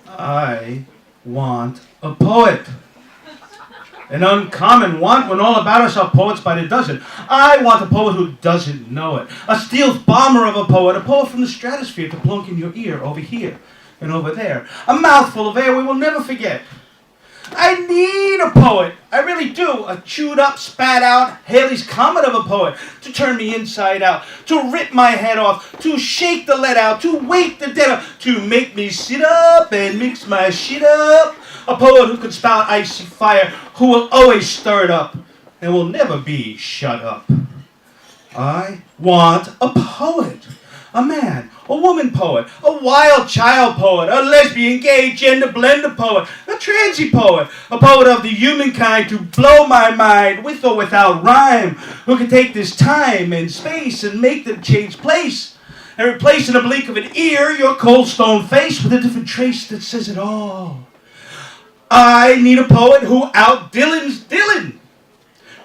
I want a poet. An uncommon want when all about us are poets by the dozen. I want a poet who doesn't know it. A stealth bomber of a poet from the stratosphere to plunk in your ear over here and over there. A mouthful of air we will never forget. I need a poet. I really do. A chewed up, spat out, Haley's Comet of a poet to turn me inside out, to rip my head off, to shake the lead out, to wake the dead up, to make me sit up and mix my shit up. A poet who can spout icy fire, who will always stir it up and will never be shut up. I want a poet. A man, a woman poet, a wild child poet, a lesbian, gay, gender blender poet, a transy poet, a poet of the humankind to blow my mind with or without rhyme, who can take this time and space and make them change place and replace in a blink of an ear your cold stone face with a different trace that says it all. I need a poet who out-Dylans Dylan,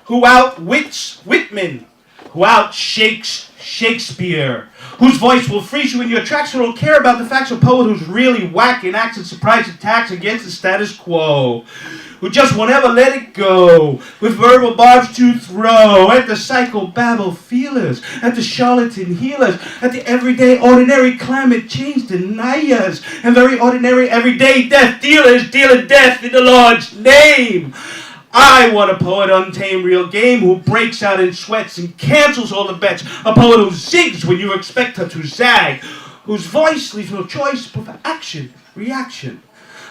who outwits Whitman, who outshakes Shakespeare, whose voice will freeze you in your tracks who don't care about the facts. A poet who's really whacking acts and surprise attacks against the status quo, who just won't ever let it go, with verbal barbs to throw at the psychobabble feelers, at the charlatan healers, at the everyday ordinary climate change deniers, and very ordinary everyday death dealers dealing death in the Lord's name. I want a poet, untamed real game, who breaks out in sweats and cancels all the bets. A poet who zigs when you expect her to zag, whose voice leaves no choice but for action, reaction.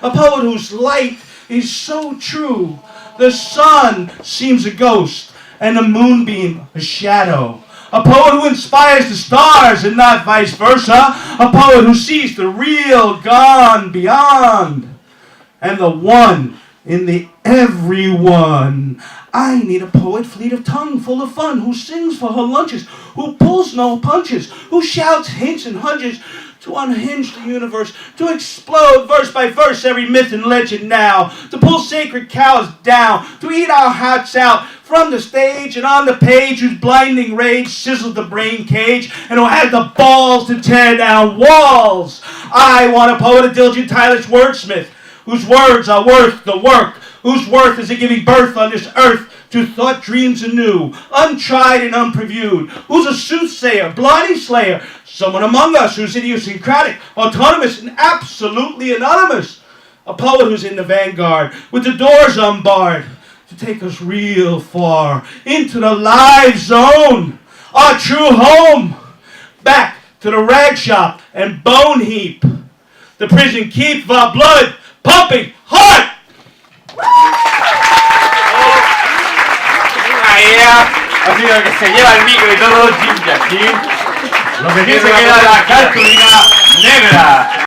A poet whose light is so true, the sun seems a ghost and the moonbeam a shadow. A poet who inspires the stars and not vice versa. A poet who sees the real gone beyond and the one in the everyone. I need a poet fleet of tongue, full of fun, who sings for her lunches, who pulls no punches, who shouts hints and hunches to unhinge the universe, to explode verse by verse every myth and legend now, to pull sacred cows down, to eat our hearts out from the stage and on the page, whose blinding rage sizzled the brain cage and who had the balls to tear down walls. I want a poet, a diligent, tireless wordsmith, whose words are worth the work, whose worth is in giving birth on this earth to thought dreams anew, untried and unpreviewed, who's a soothsayer, bloody slayer, someone among us who's idiosyncratic, autonomous, and absolutely anonymous, a poet who's in the vanguard, with the doors unbarred, to take us real far into the live zone, our true home, back to the rag shop and bone heap, the prison keep of our blood pumping heart. Así que se lleva el micro y todo, Ginger, ¿sí? Lo que ¿Quién se queda la cartulina negra?